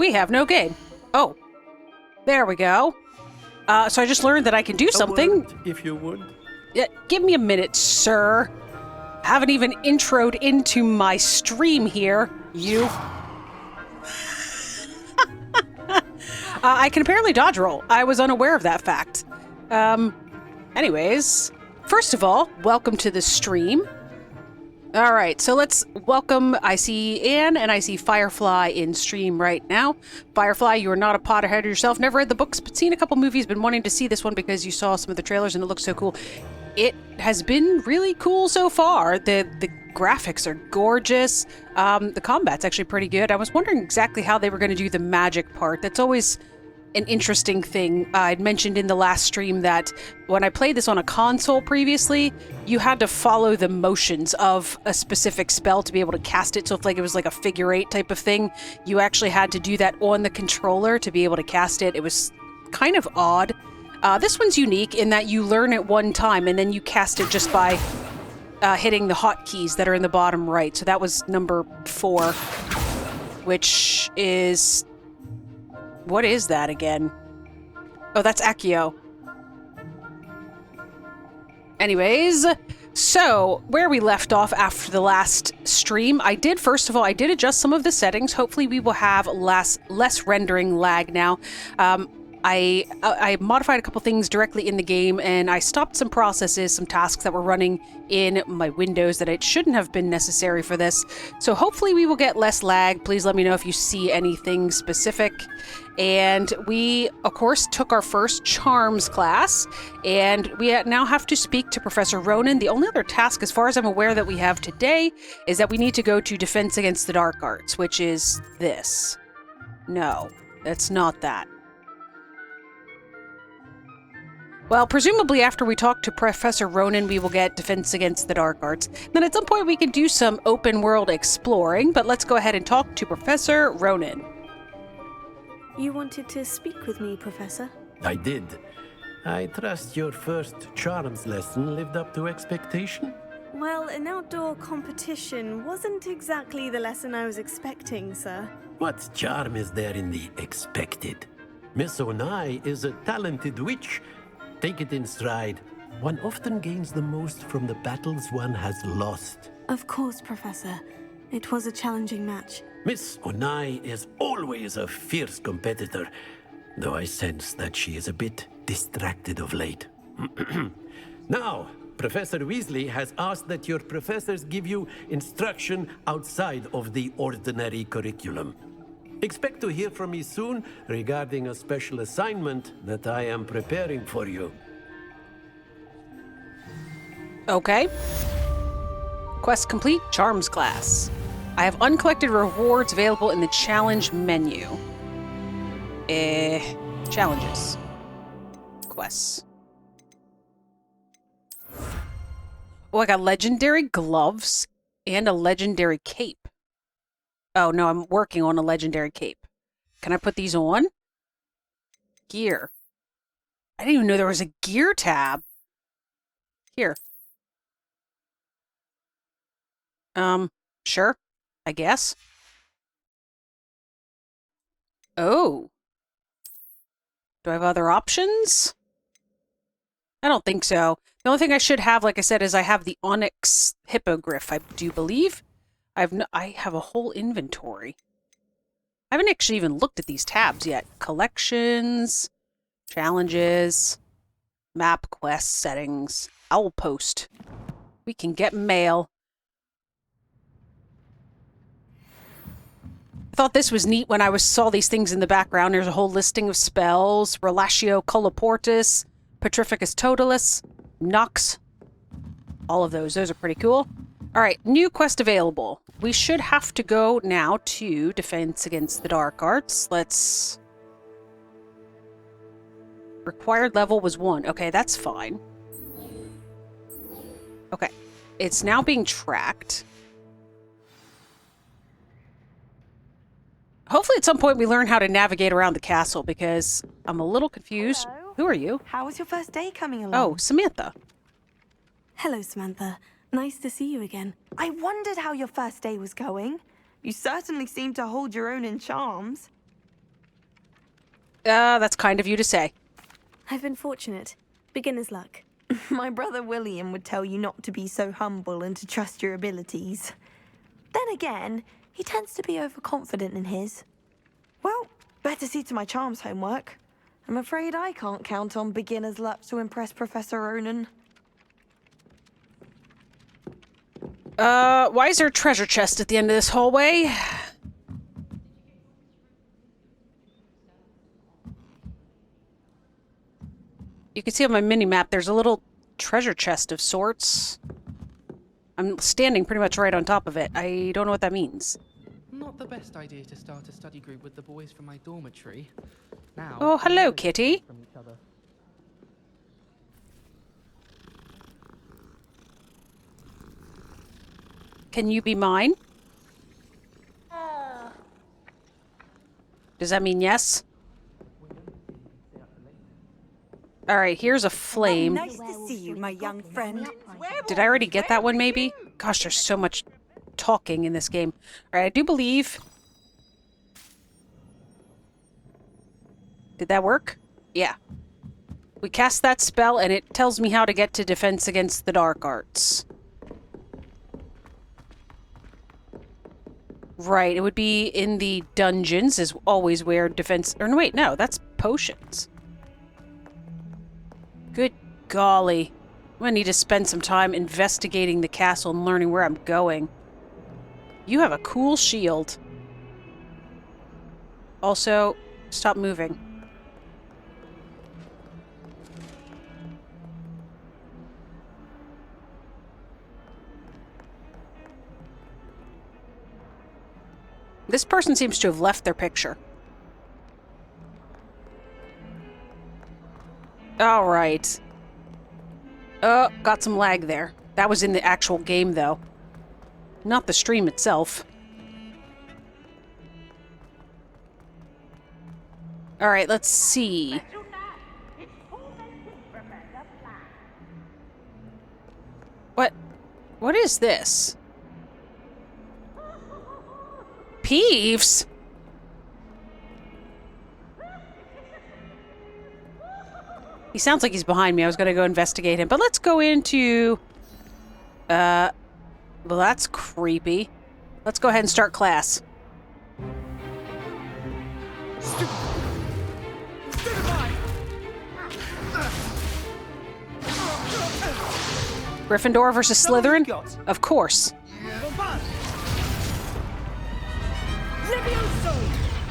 We have no game. Oh, there we go. So I just learned that I can do something. Word, if you would. Give me a minute, sir. Haven't even introed into my stream here, you. I can apparently dodge roll. I was unaware of that fact. Anyways, first of all, welcome to the stream. All right, so let's welcome, I see Anne and I see Firefly in stream right now. Firefly, you are not a Potterhead yourself, never read the books, but seen a couple movies, been wanting to see this one because you saw some of the trailers and it looks so cool. It has been really cool so far. The graphics are gorgeous. The combat's actually pretty good. I was wondering exactly how they were going to do the magic part. That's always an interesting thing. I'd mentioned in the last stream that when I played this on a console previously, you had to follow the motions of a specific spell to be able to cast it. So if it was like a figure eight type of thing, you actually had to do that on the controller to be able to cast it. It was kind of odd. This one's unique in that you learn it one time and then you cast it just by hitting the hotkeys that are in the bottom right. So that was number 4, which is... What is that again? Oh, that's Accio. Anyways, so where we left off after the last stream, first of all, I did adjust some of the settings. Hopefully we will have less rendering lag now. I modified a couple things directly in the game, and I stopped some processes, some tasks that were running in my windows that it shouldn't have been necessary for this. So hopefully we will get less lag. Please let me know if you see anything specific. And we, of course, took our first Charms class, and we now have to speak to Professor Ronan. The only other task, as far as I'm aware, that we have today is that we need to go to Defense Against the Dark Arts, which is this. No, that's not that. Well, presumably after we talk to Professor Ronan, we will get Defense Against the Dark Arts. Then at some point we can do some open world exploring, but let's go ahead and talk to Professor Ronan. You wanted to speak with me, Professor? I did. I trust your first Charms lesson lived up to expectation? Well, an outdoor competition wasn't exactly the lesson I was expecting, sir. What charm is there in the expected? Miss Onai is a talented witch. Take it in stride. One often gains the most from the battles one has lost. Of course, Professor. It was a challenging match. Miss Onai is always a fierce competitor, though I sense that she is a bit distracted of late. Now, Professor Weasley has asked that your professors give you instruction outside of the ordinary curriculum. Expect to hear from me soon regarding a special assignment that I am preparing for you. Okay. Quest complete, Charms class. I have uncollected rewards available in the challenge menu. Challenges. Quests. Oh, I got legendary gloves and a legendary cape. Oh, no, I'm working on a legendary cape. Can I put these on? Gear. I didn't even know there was a gear tab. Here. Sure. I guess. Oh. Do I have other options? I don't think so. The only thing I should have, like I said, is I have the Onyx Hippogriff, I do believe. I have a whole inventory. I haven't actually even looked at these tabs yet. Collections, challenges, map quest settings, owl post. We can get mail. I thought this was neat when I saw these things in the background. There's a whole listing of spells. Relatio Colloportus, Petrificus Totalis, Nox. All of those. Those are pretty cool. All right, new quest available. We should have to go now to Defense Against the Dark Arts. Let's... Required level was 1. Okay, that's fine. Okay. It's now being tracked. Hopefully at some point we learn how to navigate around the castle because I'm a little confused. Hello. Who are you? How was your first day coming along? Oh, Samantha. Hello, Samantha. Nice to see you again. I wondered how your first day was going. You certainly seem to hold your own in Charms. That's kind of you to say. I've been fortunate. Beginner's luck. My brother William would tell you not to be so humble and to trust your abilities. Then again, he tends to be overconfident in his. Well, better see to my charms homework. I'm afraid I can't count on beginner's luck to impress Professor Ronan. Why is there a treasure chest at the end of this hallway? You can see on my mini-map there's a little treasure chest of sorts. I'm standing pretty much right on top of it. I don't know what that means. Not the best idea to start a study group with the boys from my dormitory. Now, Oh, hello, Kitty. from each other. Can you be mine? Does that mean yes? Alright, here's a flame. Nice to see you, my young friend. Did I already get that one, maybe? Gosh, there's so much talking in this game. Alright, I do believe... Did that work? Yeah. We cast that spell, and it tells me how to get to defense against the dark arts. Right, it would be in the dungeons, is always where defense... Or no, wait, no, that's potions. Good golly. I'm gonna need to spend some time investigating the castle and learning where I'm going. You have a cool shield. Also, stop moving. This person seems to have left their picture. All right. Oh, got some lag there. That was in the actual game, though. Not the stream itself. All right, let's see. What is this? Peeves? He sounds like he's behind me. I was going to go investigate him. But let's go into... well, that's creepy. Let's go ahead and start class. Gryffindor versus Slytherin? Of course.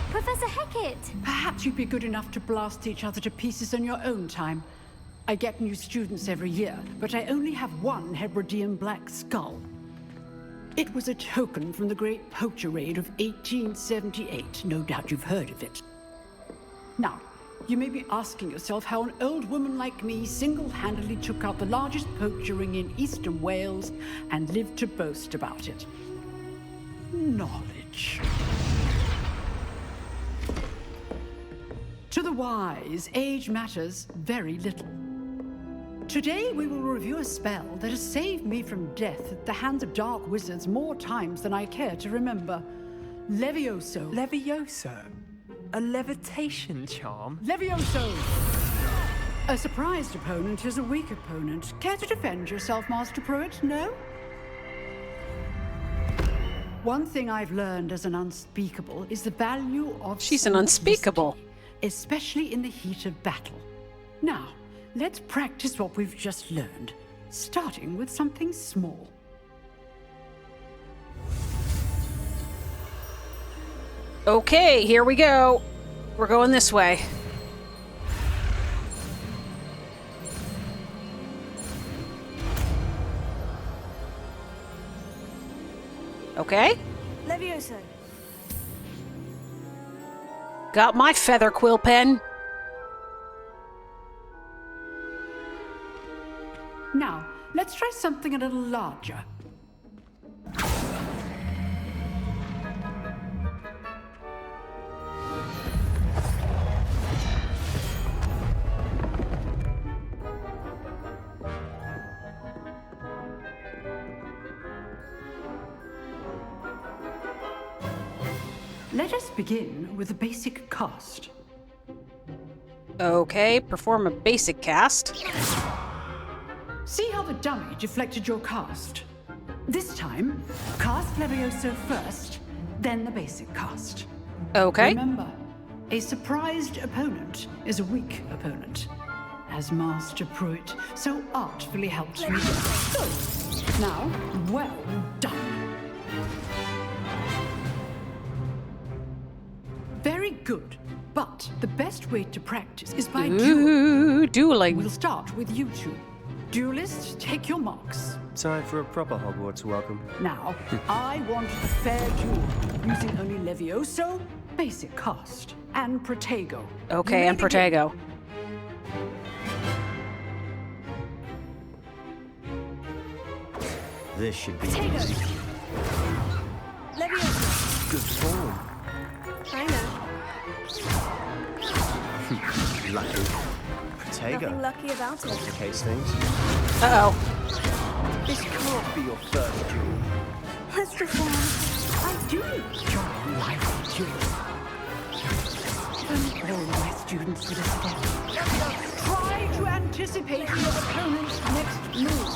Professor Hecat! Perhaps you'd be good enough to blast each other to pieces in your own time. I get new students every year, but I only have one Hebridean black skull. It was a token from the Great Poacher Raid of 1878. No doubt you've heard of it. Now, you may be asking yourself how an old woman like me single-handedly took out the largest poacher ring in eastern Wales and lived to boast about it. Knowledge. To the wise, age matters very little. Today we will review a spell that has saved me from death at the hands of dark wizards more times than I care to remember. Levioso. Levioso? A levitation charm? Levioso! A surprised opponent is a weak opponent. Care to defend yourself, Master Pruitt? No? One thing I've learned as an unspeakable is the value of... She's an unspeakable. Especially in the heat of battle. Now, let's practice what we've just learned, starting with something small. Okay, here we go. We're going this way. Okay. Levioso. Got my feather quill pen. Now, let's try something a little larger. Let us begin with the basic cast. Okay, perform a basic cast. See how the dummy deflected your cast? This time, cast Levioso first, then the basic cast. Okay. Remember, a surprised opponent is a weak opponent, as Master Pruitt so artfully helped me. Good. Now, well done. Very good. But the best way to practice is by duel. Ooh, dueling. We'll start with you two. Duelists, take your marks. Time for a proper Hogwarts welcome. Now, I want a fair duel, using only Levioso, basic cast, and Protego. Okay, You and may begin. Protego. This should be Protego. easy. Levioso. Good form. I know. Lucky. Nothing Protego. lucky about it. Complicates things. Uh-oh. This can't be your first duel. Let's perform. I do enjoy life duels. And all my students for this step. Try to anticipate your opponent's next move.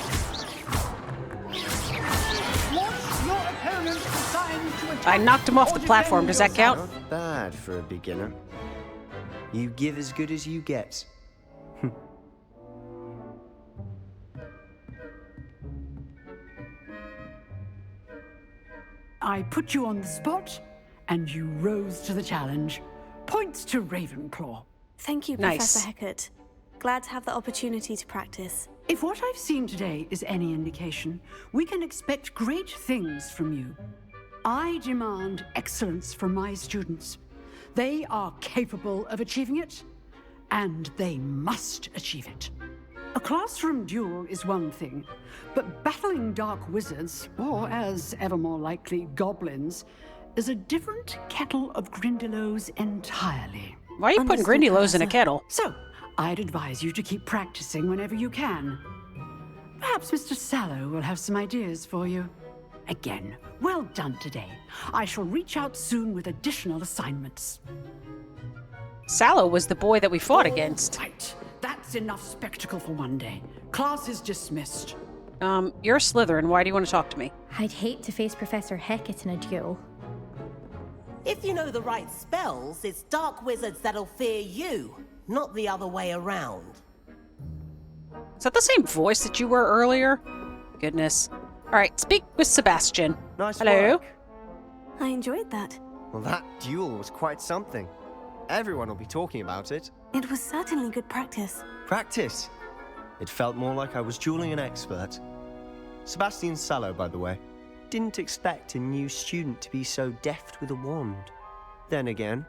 Once your opponent decides to attack I knocked him off or the platform. Does that defend count? Not bad for a beginner. You give as good as you get. I put you on the spot, and you rose to the challenge. Points to Ravenclaw. Thank you, Nice. Professor Hecat. Glad to have the opportunity to practice. If what I've seen today is any indication, we can expect great things from you. I demand excellence from my students. They are capable of achieving it, and they must achieve it. A classroom duel is one thing, but battling dark wizards, or as ever more likely, goblins, is a different kettle of Grindylows entirely. Why are you putting Understood, Grindylows in a Professor. kettle? So, I'd advise you to keep practicing whenever you can. Perhaps Mr. Sallow will have some ideas for you. Again, well done today. I shall reach out soon with additional assignments. Sallow was the boy that we fought against. Right, that's enough spectacle for one day. Class is dismissed. You're a Slytherin. Why do you want to talk to me? I'd hate to face Professor Hecat in a duel. If you know the right spells, it's dark wizards that'll fear you, not the other way around. Is that the same voice that you were earlier? Goodness. All right, speak with Sebastian. Nice Hello? work. I enjoyed that. Well, that duel was quite something. Everyone will be talking about it. It was certainly good practice. Practice. It felt more like I was dueling an expert. Sebastian Sallow, by the way. Didn't expect a new student to be so deft with a wand. Then again,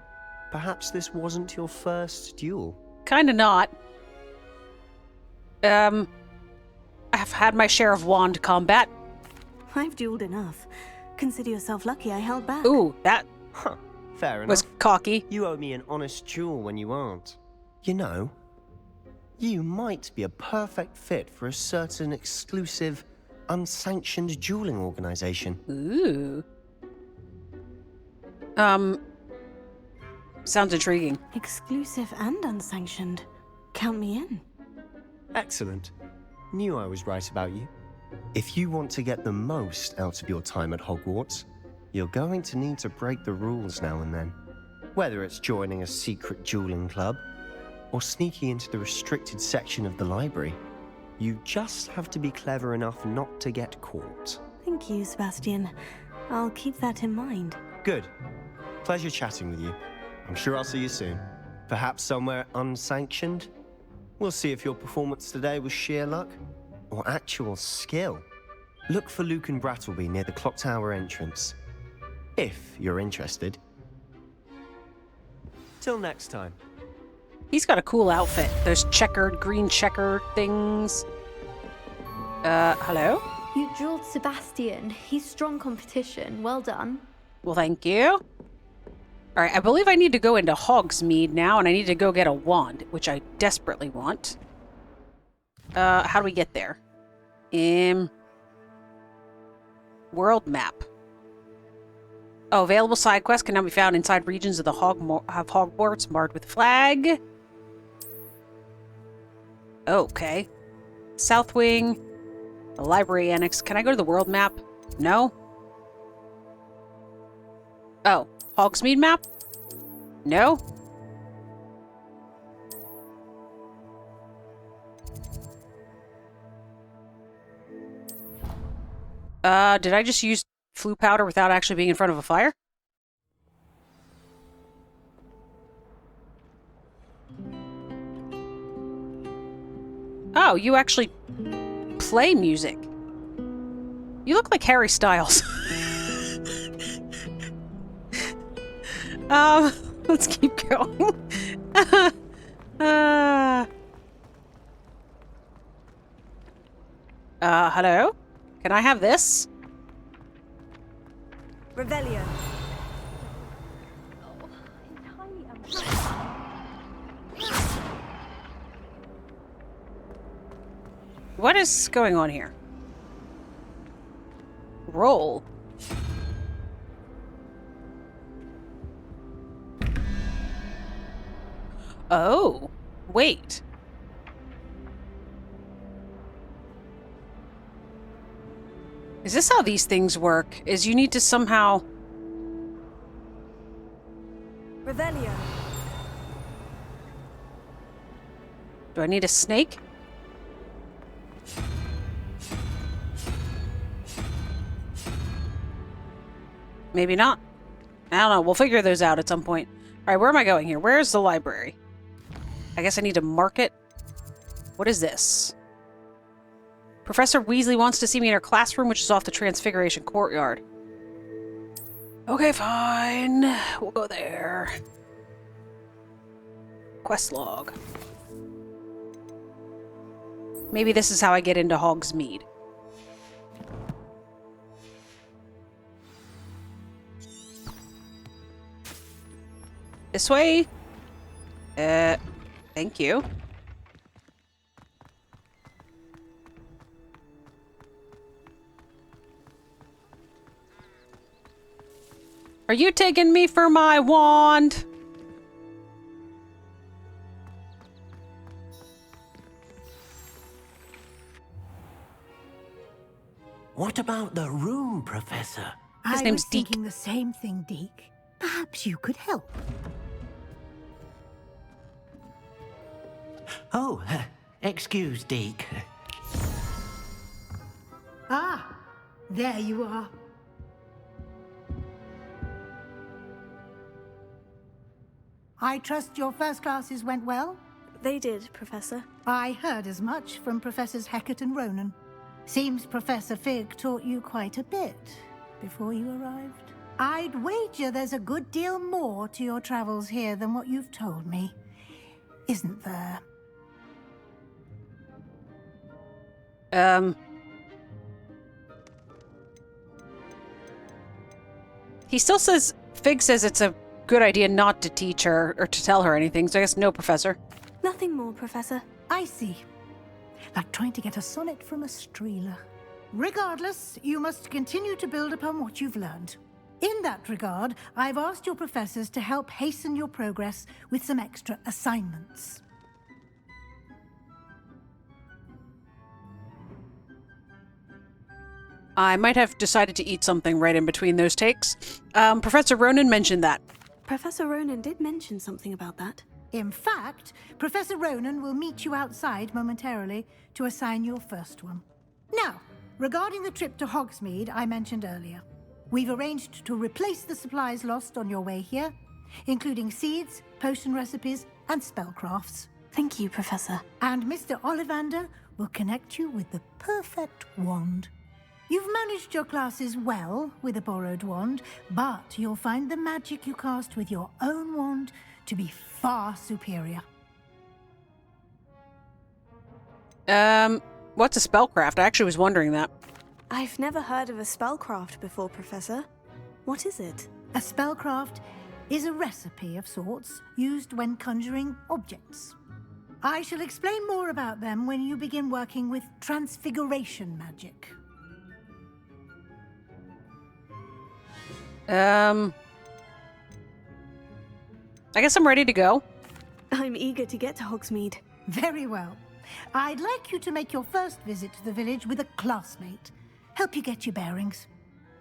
perhaps this wasn't your first duel. Kinda not. I've had my share of wand combat. I've dueled enough. Consider yourself lucky I held back. Ooh, that Huh, fair enough. was cocky. You owe me an honest duel when you aren't. You know, you might be a perfect fit for a certain exclusive, unsanctioned dueling organization. Ooh. Sounds intriguing. Exclusive and unsanctioned. Count me in. Excellent. Knew I was right about you. If you want to get the most out of your time at Hogwarts, you're going to need to break the rules now and then. Whether it's joining a secret dueling club, or sneaking into the restricted section of the library, you just have to be clever enough not to get caught. Thank you, Sebastian. I'll keep that in mind. Good. Pleasure chatting with you. I'm sure I'll see you soon. Perhaps somewhere unsanctioned? We'll see if your performance today was sheer luck or actual skill. Look for Luke and Brattleby near the clock tower entrance, if you're interested. Till next time. He's got a cool outfit. Those checkered, green checkered things. Hello? You dueled Sebastian. He's strong competition. Well done. Well, thank you. All right, I believe I need to go into Hogsmeade now, and I need to go get a wand, which I desperately want. How do we get there? World map. Oh, available side quests can now be found inside regions of the Hogwarts marked with flag. Okay. South Wing. The library annex. Can I go to the world map? No? Oh. Hogsmeade map? No? Did I just use flue powder without actually being in front of a fire? Oh, you actually play music. You look like Harry Styles. Let's keep going. Hello? Can I have this? Revelio. What is going on here? Roll. Oh, wait. Is this how these things work? Is you need to somehow... Revelio. Do I need a snake? Maybe not. I don't know. We'll figure those out at some point. Alright, where am I going here? Where's the library? I guess I need to mark it. What is this? Professor Weasley wants to see me in her classroom, which is off the Transfiguration Courtyard. Okay, fine. We'll go there. Quest log. Maybe this is how I get into Hogsmeade. This way? Thank you. Are you taking me for my wand? What about the room, Professor? His I name's was Deke. thinking the same thing, Deke. Perhaps you could help. Oh, excuse, Deke. Ah, there you are. I trust your first classes went well? They did, Professor. I heard as much from Professors Hecat and Ronan. Seems Professor Fig taught you quite a bit before you arrived. I'd wager there's a good deal more to your travels here than what you've told me. Isn't there? He still says, Fig says it's a good idea not to teach her or to tell her anything, so I guess no, Professor. Nothing more, Professor. I see. Like trying to get a sonnet from a streeler. Regardless, you must continue to build upon what you've learned. In that regard, I've asked your professors to help hasten your progress with some extra assignments. I might have decided to eat something right in between those takes. Professor Ronan mentioned that. Professor Ronan did mention something about that. In fact, Professor Ronan will meet you outside momentarily to assign your first one. Now, regarding the trip to Hogsmeade I mentioned earlier, we've arranged to replace the supplies lost on your way here, including seeds, potion recipes, and spellcrafts. Thank you, Professor. And Mr. Ollivander will connect you with the perfect wand. You've managed your classes well with a borrowed wand, but you'll find the magic you cast with your own wand to be far superior. What's a spellcraft? I actually was wondering that. I've never heard of a spellcraft before, Professor. What is it? A spellcraft is a recipe of sorts used when conjuring objects. I shall explain more about them when you begin working with transfiguration magic. I guess I'm ready to go. I'm eager to get to Hogsmeade. Very well. I'd like you to make your first visit to the village with a classmate. Help you get your bearings.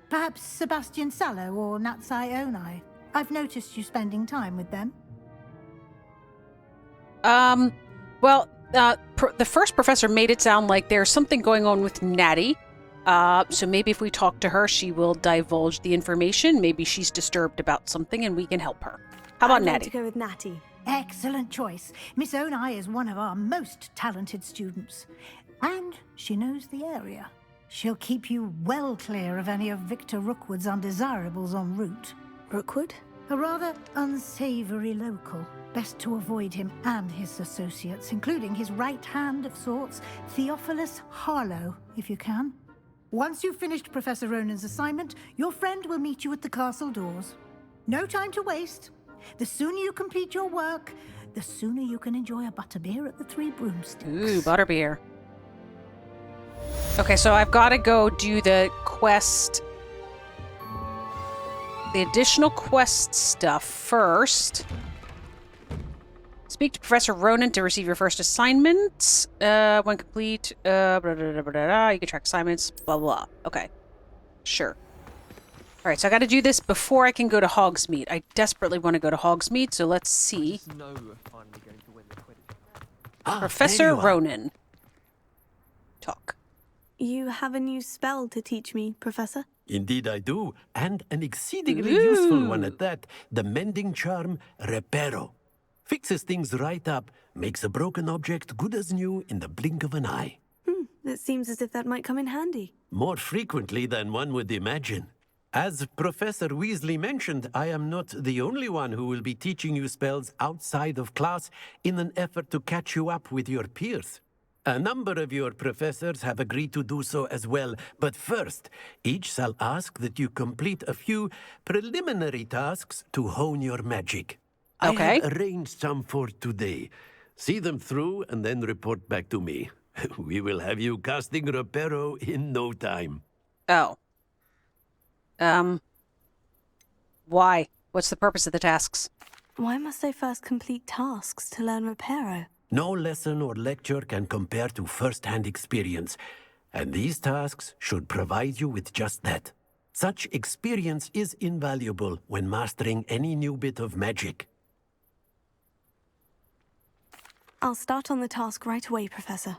Perhaps Sebastian Sallow or Natsai Onai. I've noticed you spending time with them. Well, the first professor made it sound like there's something going on with Natty. So maybe if we talk to her, she will divulge the information. Maybe she's disturbed about something and we can help her. How about I'd Natty? like to go with Natty. Excellent choice. Miss Onai is one of our most talented students. And she knows the area. She'll keep you well clear of any of Victor Rookwood's undesirables en route. Rookwood? A rather unsavory local. Best to avoid him and his associates, including his right hand of sorts, Theophilus Harlow, if you can. Once you've finished Professor Ronan's assignment, your friend will meet you at the castle doors. No time to waste. The sooner you complete your work, the sooner you can enjoy a butterbeer at the Three Broomsticks. Ooh, butterbeer. Okay, so I've got to go do the quest... the additional quest stuff first. Speak to Professor Ronan to receive your first assignment. When complete, you can track assignments, blah, blah, blah. Okay. Sure. Alright, so I gotta do this before I can go to Hogsmeade. I desperately want to go to Hogsmeade, so let's see. Professor Ronan. Talk. You have a new spell to teach me, Professor? Indeed I do, and an exceedingly useful one at that. The mending charm, Reparo. Fixes things right up, makes a broken object good as new in the blink of an eye. It seems as if that might come in handy. More frequently than one would imagine. As Professor Weasley mentioned, I am not the only one who will be teaching you spells outside of class in an effort to catch you up with your peers. A number of your professors have agreed to do so as well, but first, each shall ask that you complete a few preliminary tasks to hone your magic. Okay. I have arranged some for today. See them through and then report back to me. We will have you casting Reparo in no time. Oh. Why? What's the purpose of the tasks? Why must I first complete tasks to learn Reparo? No lesson or lecture can compare to first-hand experience, and these tasks should provide you with just that. Such experience is invaluable when mastering any new bit of magic. I'll start on the task right away, Professor.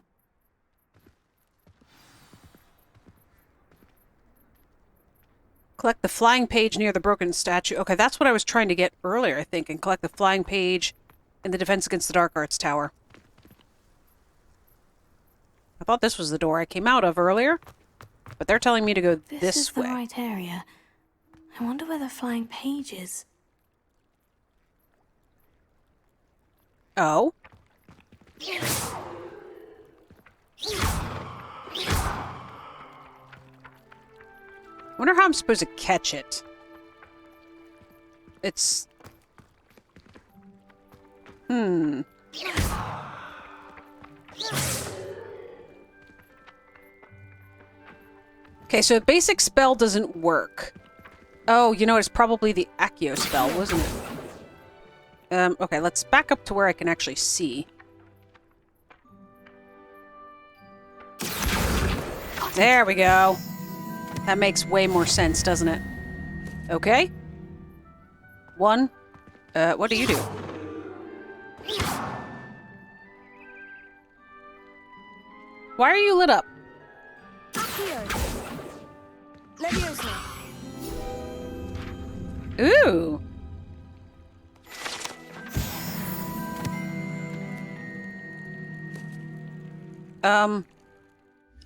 Collect the flying page near the broken statue. Okay, that's what I was trying to get earlier, I think, and collect the flying page in the Defense Against the Dark Arts Tower. I thought this was the door I came out of earlier, but they're telling me to go this way. This is the right area. I wonder where the flying page is. Oh? I wonder how I'm supposed to catch it. It's... Okay, so a basic spell doesn't work. Oh, you know, it's probably the Accio spell, wasn't it? Okay, let's back up to where I can actually see. There we go. That makes way more sense, doesn't it? Okay. One. What do you do? Why are you lit up? Ooh.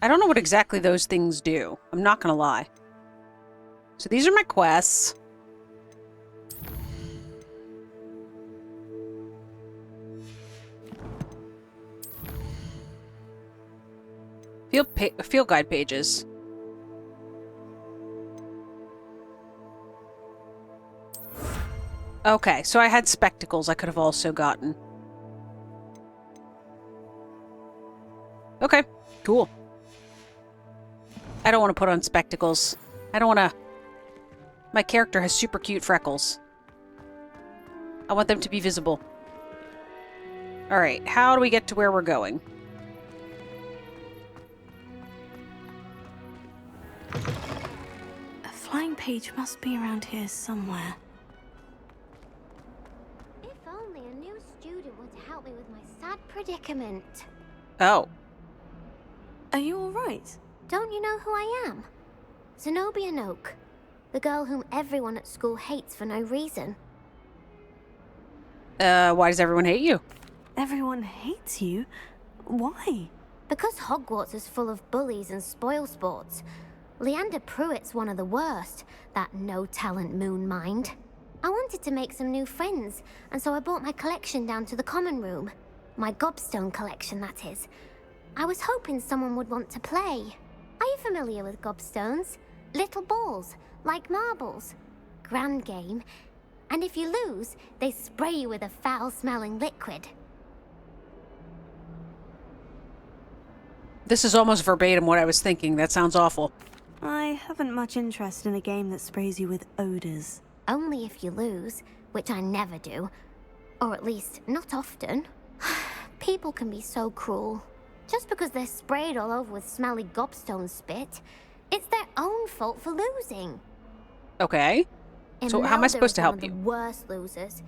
I don't know what exactly those things do. I'm not gonna lie. So these are my quests. Field guide pages. Okay, so I had spectacles I could have also gotten. Okay, cool. I don't want to put on spectacles. I don't want to... My character has super cute freckles. I want them to be visible. Alright, how do we get to where we're going? page must be around here somewhere. If only a new student were to help me with my sad predicament. Oh. Are you alright? Don't you know who I am? Zenobia Noak, the girl whom everyone at school hates for no reason. Why does everyone hate you? Everyone hates you? Why? Because Hogwarts is full of bullies and spoilsports. Leander Pruitt's one of the worst, that no-talent moon mind. I wanted to make some new friends, and so I brought my collection down to the common room. My gobstone collection, that is. I was hoping someone would want to play. Are you familiar with gobstones? Little balls, like marbles. Grand game. And if you lose, they spray you with a foul-smelling liquid. This is almost verbatim what I was thinking. That sounds awful. I haven't much interest in a game that sprays you with odors. Only if you lose, which I never do. Or at least, not often. People can be so cruel. Just because they're sprayed all over with smelly gobstone spit, it's their own fault for losing. Okay. So how am I supposed to help you? The worst losers.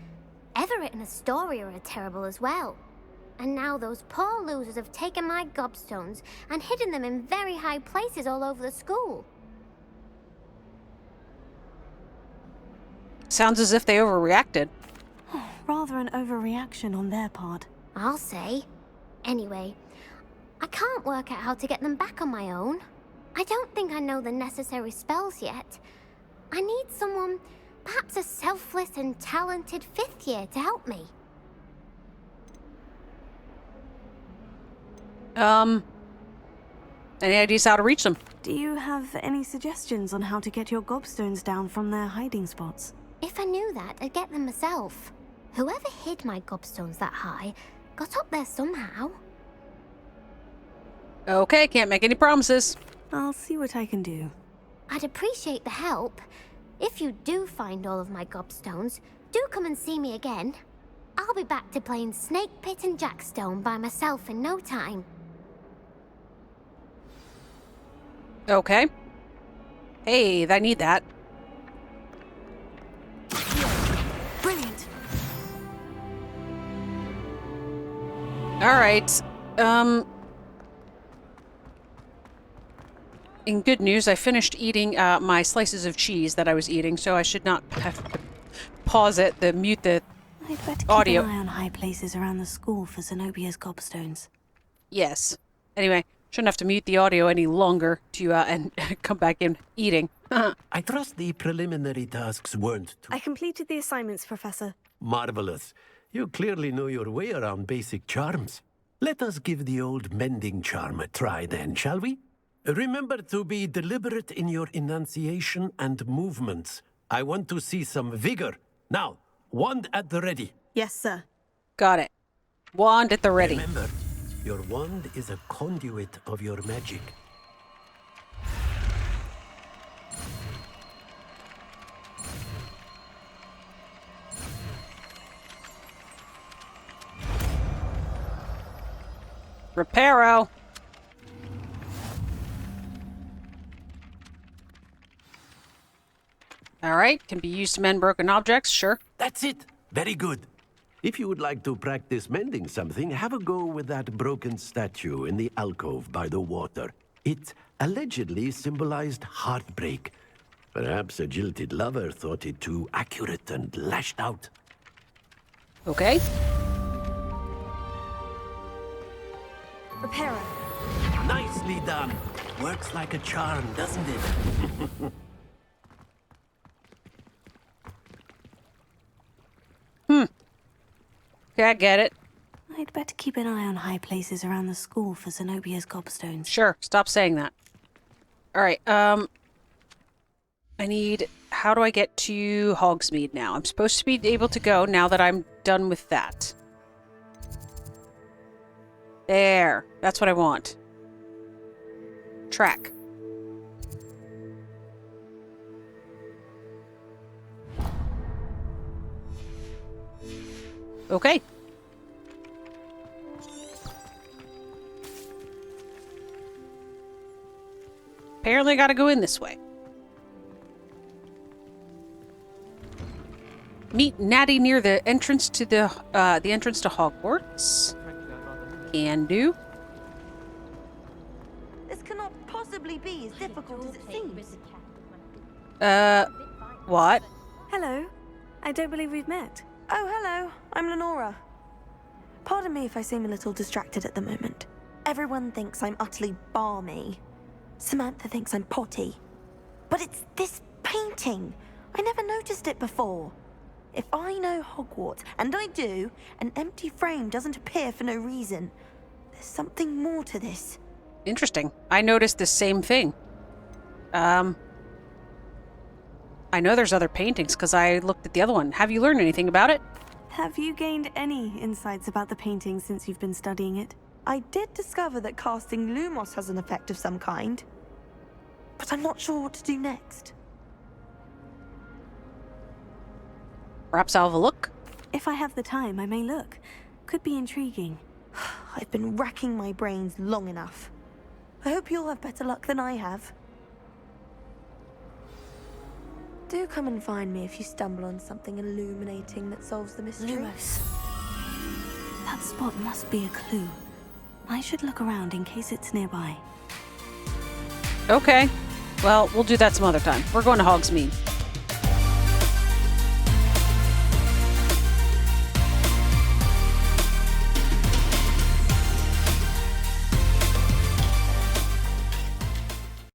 Everett and Astoria are terrible as well. And now those poor losers have taken my gobstones and hidden them in very high places all over the school. Sounds as if they overreacted. Rather an overreaction on their part. I'll say. Anyway, I can't work out how to get them back on my own. I don't think I know the necessary spells yet. I need someone, perhaps a selfless and talented 5th year to help me. Any ideas how to reach them? Do you have any suggestions on how to get your gobstones down from their hiding spots? If I knew that, I'd get them myself. Whoever hid my gobstones that high got up there somehow. Okay, can't make any promises. I'll see what I can do. I'd appreciate the help. If you do find all of my gobstones, do come and see me again. I'll be back to playing Snake Pit and Jackstone by myself in no time. Okay. Hey, I need that. Brilliant. Alright. In good news, I finished eating my slices of cheese that I was eating, so I should not have to pause it, mute the I'd better keep audio. an eye on high places around the school for Zenobia's gobstones. Yes. Anyway, shouldn't have to mute the audio any longer to and come back in eating. I trust the preliminary tasks weren't too I completed the assignments, Professor. marvelous. You clearly know your way around basic charms. Let us give the old mending charm a try then, shall we? Remember to be deliberate in your enunciation and movements. I want to see some vigor. Now, wand at the ready. Yes, sir. Got it. Wand at the ready. Remember, your wand is a conduit of your magic. Reparo. Alright, can be used to mend broken objects, sure. That's it. Very good. If you would like to practice mending something, have a go with that broken statue in the alcove by the water. It allegedly symbolized heartbreak. Perhaps a jilted lover thought it too accurate and lashed out. Okay. Reparo. Nicely done. Works like a charm, doesn't it? Okay, I get it. I'd better keep an eye on high places around the school for Zenobia's gobstones. Sure, stop saying that. Alright, I need... How do I get to Hogsmeade now? I'm supposed to be able to go now that I'm done with that. There. That's what I want. Track. Okay. Apparently I gotta go in this way. Meet Natty near the entrance to the entrance to Hogwarts. Can do. This cannot possibly be as difficult as it seems. What? Hello. I don't believe we've met. Oh, hello. I'm Lenora. Pardon me if I seem a little distracted at the moment. Everyone thinks I'm utterly balmy. Samantha thinks I'm potty. But it's this painting. I never noticed it before. If I know Hogwarts, and I do, an empty frame doesn't appear for no reason. There's something more to this. Interesting. I noticed the same thing. I know there's other paintings because I looked at the other one. Have you learned anything about it? Have you gained any insights about the painting since you've been studying it? I did discover that casting Lumos has an effect of some kind. But I'm not sure what to do next. Perhaps I'll have a look. If I have the time, I may look. Could be intriguing. I've been racking my brains long enough. I hope you'll have better luck than I have. Do come and find me if you stumble on something illuminating that solves the mystery. Lumos. That spot must be a clue. I should look around in case it's nearby. Okay. Well, we'll do that some other time. We're going to Hogsmeade.